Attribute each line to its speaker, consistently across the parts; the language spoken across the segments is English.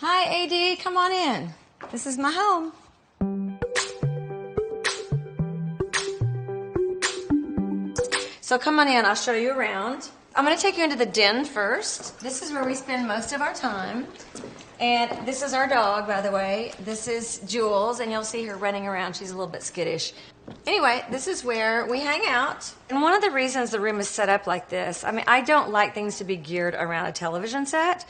Speaker 1: Hi, AD, come on in. This is my home. So come on in, I'll show you around. I'm gonna take you into the den first. This is where we spend most of our time. And this is our dog, by the way. This is Jules, and you'll see her running around. She's a little bit skittish. Anyway, this is where we hang out. And one of the reasons the room is set up like this, I mean, I don't like things to be geared around a television set,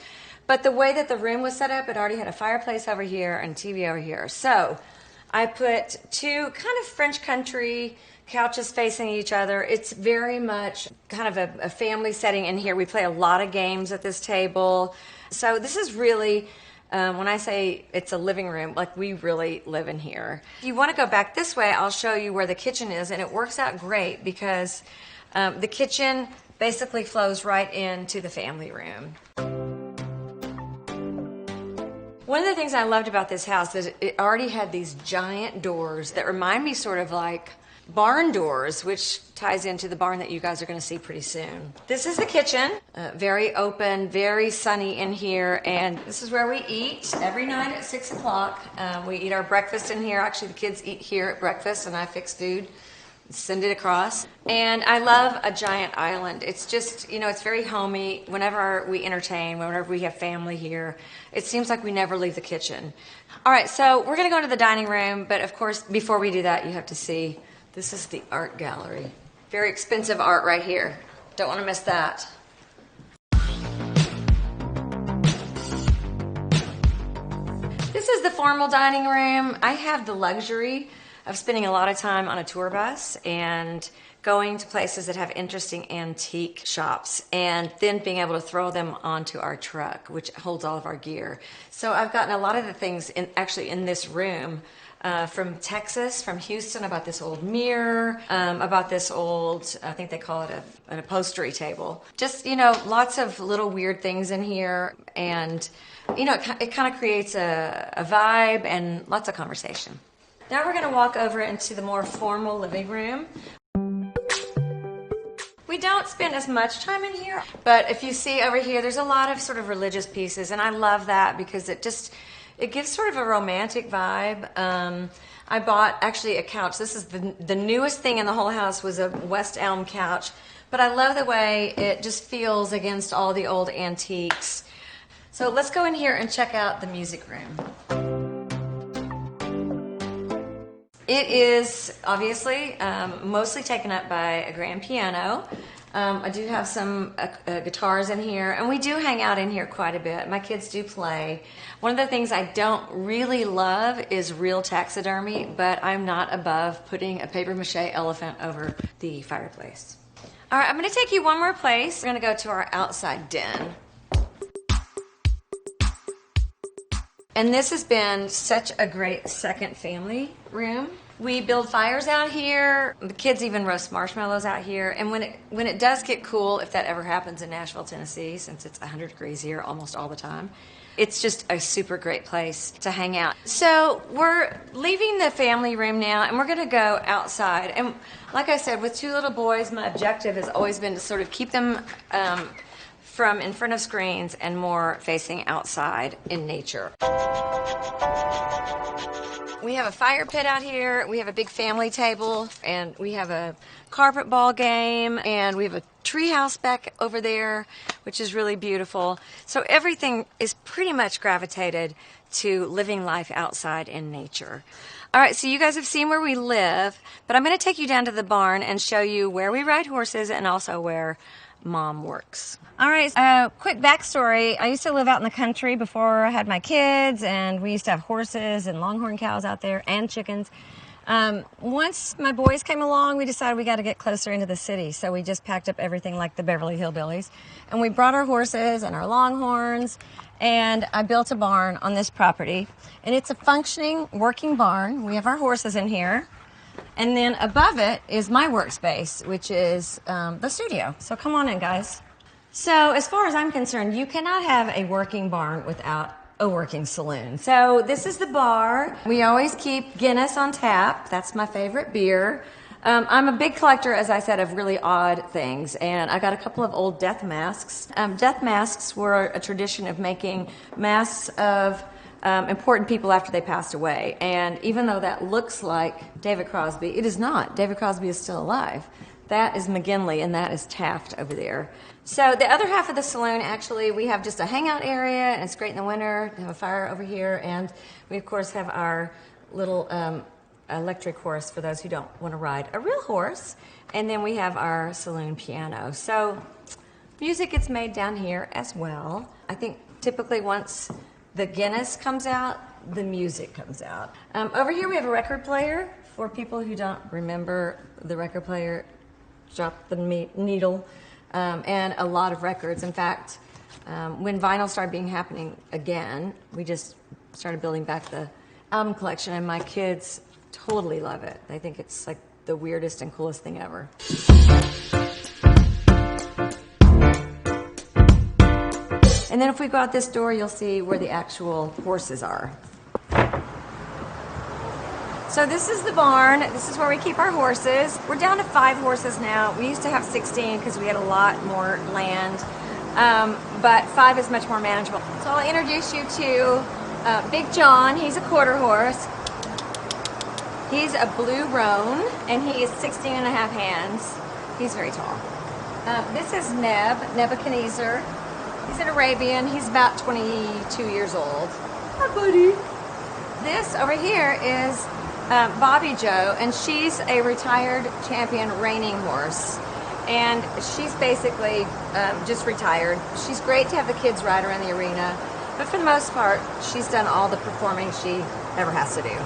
Speaker 1: but the way that the room was set up, it already had a fireplace over here and TV over here. So I put two kind of French country couches facing each other. It's very much kind of a family setting in here. We play a lot of games at this table. So this is really, when I say it's a living room, like we really live in here. If you want to go back this way, I'll show you where the kitchen is, and it works out great because the kitchen basically flows right into the family room. One of the things I loved about this house is it already had these giant doors that remind me sort of like barn doors, which ties into the barn that you guys are going to see pretty soon. This is the kitchen, very open, very sunny in here, and this is where we eat every night at 6 o'clock. We eat our breakfast in here. Actually, the kids eat here at breakfast, and I fix food, send it across. And I love a giant island. It's just, you know, it's very homey. Whenever we entertain, whenever we have family here, it seems like we never leave the kitchen. All right, so we're going to go into the dining room, but of course, before we do that, you have to see. This is the art gallery. Very expensive art right here. Don't want to miss that. This is the formal dining room. I have the luxury of spending a lot of time on a tour bus and going to places that have interesting antique shops and then being able to throw them onto our truck, which holds all of our gear. So I've gotten a lot of the things actually in this room from Texas, from Houston. I bought this old mirror, I bought this old, I think they call it an upholstery table. Just, you know, lots of little weird things in here, and, you know, it kind of creates a vibe and lots of conversation. Now we're going to walk over into the more formal living room. We don't spend as much time in here, but if you see over here, there's a lot of sort of religious pieces, and I love that because it gives sort of a romantic vibe. I bought actually a couch. This is the newest thing in the whole house was a West Elm couch, but I love the way it just feels against all the old antiques. So let's go in here and check out the music room. It is obviously mostly taken up by a grand piano. I do have some guitars in here, and we do hang out in here quite a bit. My kids do play. One of the things I don't really love is real taxidermy, but I'm not above putting a papier-mâché elephant over the fireplace. All right, I'm going to take you one more place. We're going to go to our outside den. And this has been such a great second family room. We build fires out here. The kids even roast marshmallows out here. And when it does get cool, if that ever happens in Nashville, Tennessee, since it's 100 degrees here almost all the time, it's just a super great place to hang out. So we're leaving the family room now, and we're going to go outside. And like I said, with two little boys, my objective has always been to sort of keep them from in front of screens and more facing outside in nature. We have a fire pit out here, we have a big family table, and we have a carpet ball game, and we have a treehouse back over there, which is really beautiful. So everything is pretty much gravitated to living life outside in nature. All right, so you guys have seen where we live, but I'm going to take you down to the barn and show you where we ride horses and also where Mom works. All right, quick backstory. I used to live out in the country before I had my kids, and we used to have horses and longhorn cows out there and chickens. Once my boys came along, we decided we got to get closer into the city, so we just packed up everything like the Beverly Hillbillies, and we brought our horses and our longhorns, and I built a barn on this property, and it's a functioning, working barn. We have our horses in here. And then above it is my workspace, which is the studio. So come on in, guys. So as far as I'm concerned, you cannot have a working barn without a working saloon. So this is the bar. We always keep Guinness on tap. That's my favorite beer. I'm a big collector, as I said, of really odd things, and I got a couple of old death masks. Death masks were a tradition of making masks of important people after they passed away, and even though that looks like David Crosby, it is not. David Crosby is still alive. That is McGinley, and that is Taft over there. So the other half of the saloon, actually, we have just a hangout area, and it's great in the winter. We have a fire over here, and we, of course, have our little electric horse for those who don't want to ride a real horse. And then we have our saloon piano. So music gets made down here as well. I think typically once the Guinness comes out, the music comes out. Over here we have a record player. For people who don't remember the record player, drop the needle, and a lot of records. In fact, when vinyl started happening again, we just started building back the album collection, and my kids totally love it. They think it's like the weirdest and coolest thing ever. And then if we go out this door, you'll see where the actual horses are. So this is the barn. This is where we keep our horses. We're down to 5 horses now. We used to have 16 because we had a lot more land, but 5 is much more manageable. So I'll introduce you to Big John. He's a quarter horse. He's a blue roan, and he is 16 and a half hands. He's very tall. This is Nebuchadnezzar. He's an Arabian. He's about 22 years old. Hi, buddy. This over here is Bobby Joe, and she's a retired champion reining horse. And she's basically just retired. She's great to have the kids ride around the arena, but for the most part, she's done all the performing she ever has to do.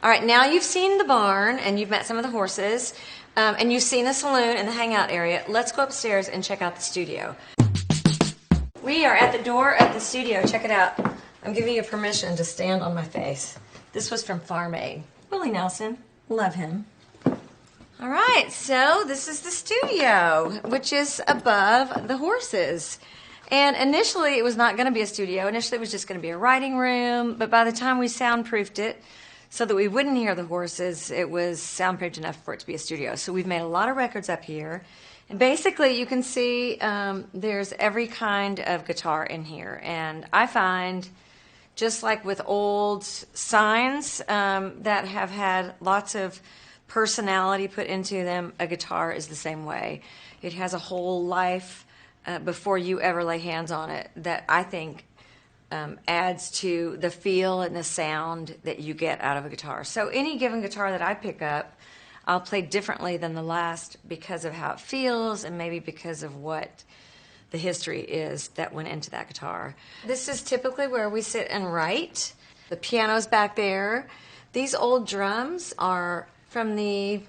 Speaker 1: All right, now you've seen the barn, and you've met some of the horses, and you've seen the saloon and the hangout area. Let's go upstairs and check out the studio. We are at the door of the studio. Check it out. I'm giving you permission to stand on my face. This was from Farm Aid. Willie Nelson, love him. All right, so this is the studio, which is above the horses. And initially, it was not going to be a studio. Initially, it was just going to be a writing room. But by the time we soundproofed it so that we wouldn't hear the horses, it was soundproofed enough for it to be a studio. So we've made a lot of records up here. And basically, you can see there's every kind of guitar in here. And I find, just like with old signs that have had lots of personality put into them, a guitar is the same way. It has a whole life before you ever lay hands on it that I think adds to the feel and the sound that you get out of a guitar. So any given guitar that I pick up, I'll play differently than the last because of how it feels and maybe because of what the history is that went into that guitar. This is typically where we sit and write. The piano's back there. These old drums are from the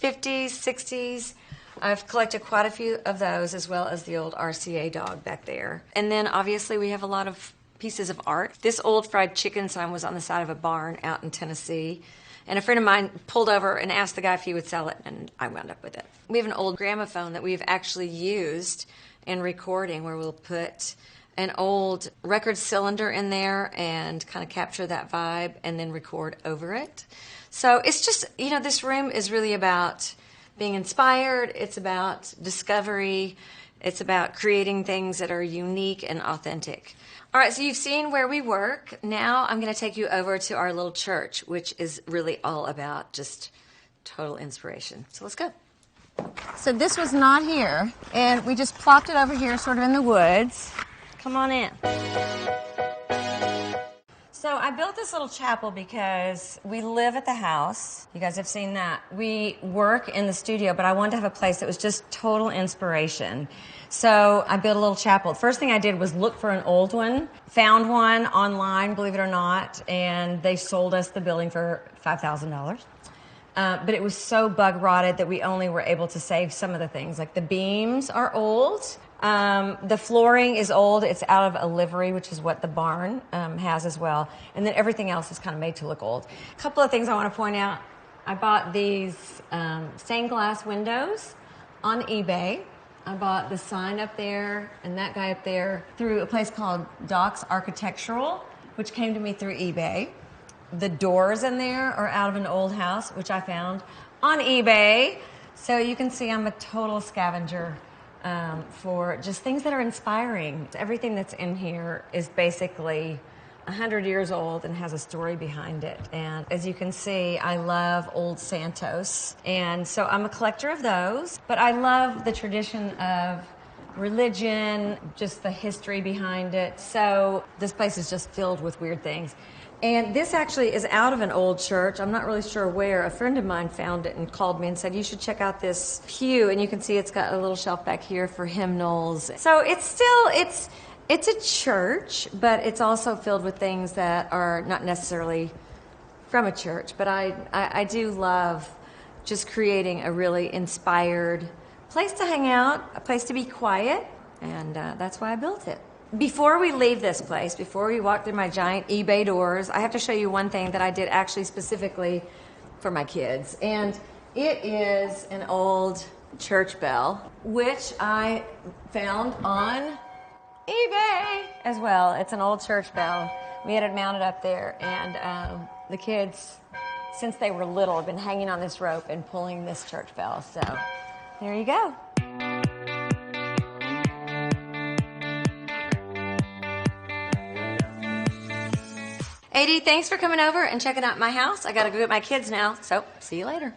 Speaker 1: 50s, 60s. I've collected quite a few of those, as well as the old RCA dog back there. And then obviously we have a lot of pieces of art. This old fried chicken sign was on the side of a barn out in Tennessee. And a friend of mine pulled over and asked the guy if he would sell it, and I wound up with it. We have an old gramophone that we've actually used in recording, where we'll put an old record cylinder in there and kind of capture that vibe and then record over it. So it's just, this room is really about being inspired. It's about discovery. It's about creating things that are unique and authentic. All right, so you've seen where we work. Now I'm going to take you over to our little church, which is really all about just total inspiration. So let's go. So this was not here, and we just plopped it over here sort of in the woods. Come on in. So I built this little chapel because we live at the house. You guys have seen that. We work in the studio, but I wanted to have a place that was just total inspiration. So I built a little chapel. The first thing I did was look for an old one. Found one online, believe it or not, and they sold us the building for $5,000. But it was so bug rotted that we only were able to save some of the things. Like the beams are old. The flooring is old. It's out of a livery, which is what the barn has as well. And then everything else is kind of made to look old. A couple of things I want to point out. I bought these stained glass windows on eBay. I bought the sign up there and that guy up there through a place called Doc's Architectural, which came to me through eBay. The doors in there are out of an old house, which I found on eBay. So you can see I'm a total scavenger for just things that are inspiring. Everything that's in here is basically 100 years old and has a story behind it. And as you can see, I love old Santos. And so I'm a collector of those. But I love the tradition of religion, just the history behind it. So this place is just filled with weird things. And this actually is out of an old church. I'm not really sure where. A friend of mine found it and called me and said, you should check out this pew. And you can see it's got a little shelf back here for hymnals. So it's a church, but it's also filled with things that are not necessarily from a church. But I do love just creating a really inspired place to hang out, a place to be quiet, and that's why I built it. Before we leave this place, before we walk through my giant eBay doors, I have to show you one thing that I did actually specifically for my kids. And it is an old church bell, which I found on eBay as well. It's an old church bell. We had it mounted up there, and the kids, since they were little, have been hanging on this rope and pulling this church bell. So there you go. AD, thanks for coming over and checking out my house. I gotta go get my kids now, so see you later.